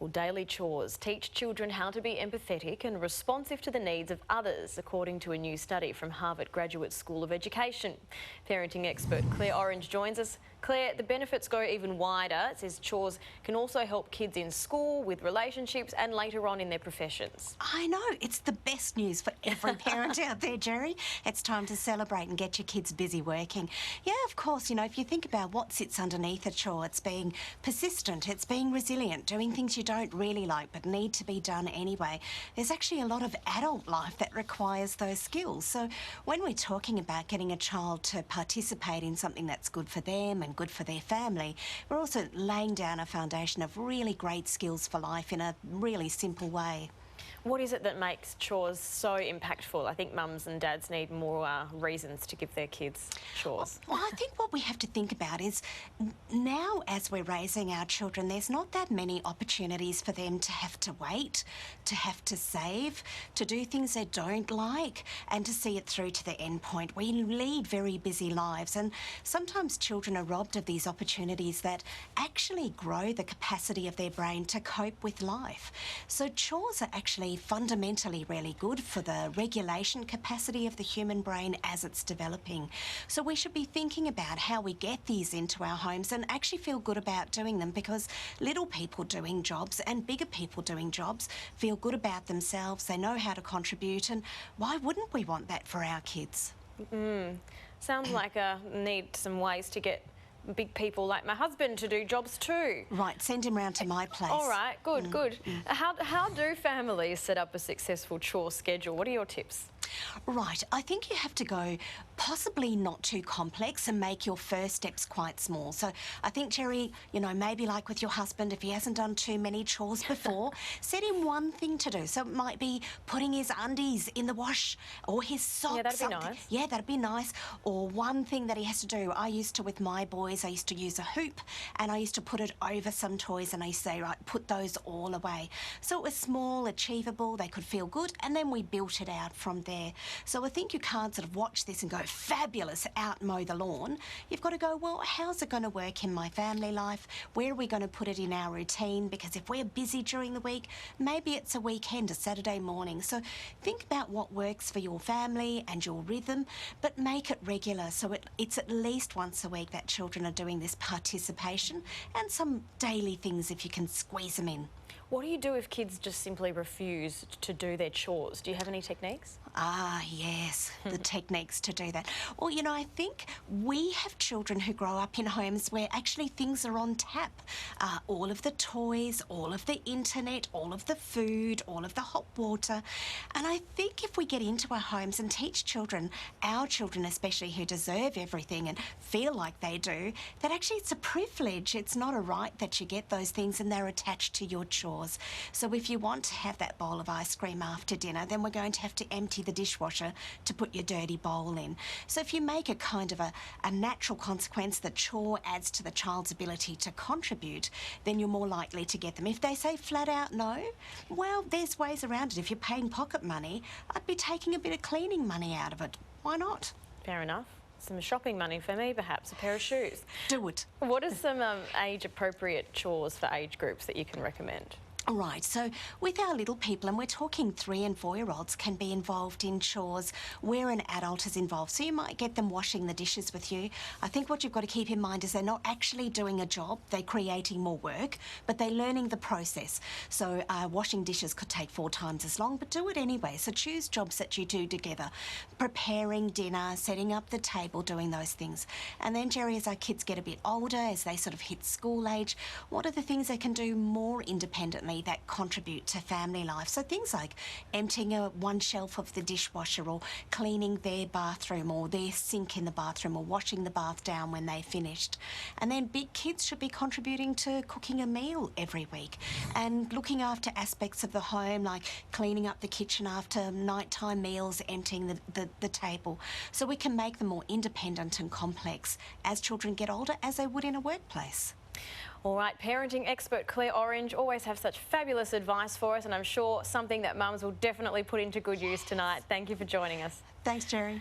Well, daily chores teach children how to be empathetic and responsive to the needs of others, according to a new study from Harvard Graduate School of Education. Parenting expert Claire Orange joins us. Claire, the benefits go even wider. It says chores can also help kids in school, with relationships and later on in their professions. I know, it's the best news for every parent out there, Jerry. It's time to celebrate and get your kids busy working. Yeah, of course, if you think about what sits underneath a chore, it's being persistent, it's being resilient, doing things you don't really like but need to be done anyway. There's actually a lot of adult life that requires those skills. So when we're talking about getting a child to participate in something that's good for them and good for their family, we're also laying down a foundation of really great skills for life in a really simple way. What is it that makes chores so impactful? I think mums and dads need more reasons to give their kids chores. Well, I think what we have to think about is now, as we're raising our children, there's not that many opportunities for them to have to wait, to have to save, to do things they don't like, and to see it through to the end point. We lead very busy lives, and sometimes children are robbed of these opportunities that actually grow the capacity of their brain to cope with life. So chores are actually fundamentally really good for the regulation capacity of the human brain as it's developing. So we should be thinking about how we get these into our homes and actually feel good about doing them, because little people doing jobs and bigger people doing jobs feel good about themselves, they know how to contribute, and why wouldn't we want that for our kids? Sounds like I need some ways to get big people like my husband to do jobs too. Right, send him round to my place. All right, good. How do families set up a successful chore schedule? What are your tips? Right, I think you have to go possibly not too complex and make your first steps quite small. So I think, Jerry, maybe like with your husband, if he hasn't done too many chores before, set him one thing to do. So it might be putting his undies in the wash, or his socks. Yeah, that'd be nice. Yeah, that'd be nice. Or one thing that he has to do. I used to, with my boys, I used to use a hoop and I used to put it over some toys, and I used to say, right, put those all away. So it was small, achievable, they could feel good, and then we built it out from there. So I think you can't sort of watch this and go, fabulous, out mow the lawn. You've got to go, well, how's it going to work in my family life? Where are we going to put it in our routine? Because if we're busy during the week, maybe it's a weekend, a Saturday morning. So think about what works for your family and your rhythm, but make it regular. So it's at least once a week that children are doing this participation, and some daily things if you can squeeze them in. What do you do if kids just simply refuse to do their chores? Do you have any techniques? Ah, yes, the techniques to do that. Well, I think we have children who grow up in homes where actually things are on tap. All of the toys, all of the internet, all of the food, all of the hot water. And I think if we get into our homes and teach children, our children especially, who deserve everything and feel like they do, that actually it's a privilege. It's not a right that you get those things and they're attached to your chores. So if you want to have that bowl of ice cream after dinner, then we're going to have to empty the dishwasher to put your dirty bowl in. So if you make a kind of a natural consequence, the chore adds to the child's ability to contribute, then you're more likely to get them. If they say flat out no, well, there's ways around it. If you're paying pocket money, I'd be taking a bit of cleaning money out of it. Why not? Fair enough. Some shopping money for me, perhaps, a pair of shoes. Do it. What are some age-appropriate chores for age groups that you can recommend? Right, so with our little people, and we're talking 3- and 4-year-olds can be involved in chores where an adult is involved. So you might get them washing the dishes with you. I think what you've got to keep in mind is they're not actually doing a job, they're creating more work, but they're learning the process. So washing dishes could take 4 times as long, but do it anyway. So choose jobs that you do together. Preparing dinner, setting up the table, doing those things. And then, Jerry, as our kids get a bit older, as they sort of hit school age, what are the things they can do more independently that contribute to family life? So things like emptying one shelf of the dishwasher, or cleaning their bathroom or their sink in the bathroom, or washing the bath down when they finished. And then big kids should be contributing to cooking a meal every week and looking after aspects of the home, like cleaning up the kitchen after nighttime meals, emptying the table. So we can make them more independent and complex as children get older, as they would in a workplace. All right, parenting expert Claire Orange always have such fabulous advice for us, and I'm sure something that mums will definitely put into good use tonight. Thank you for joining us. Thanks, Jerry.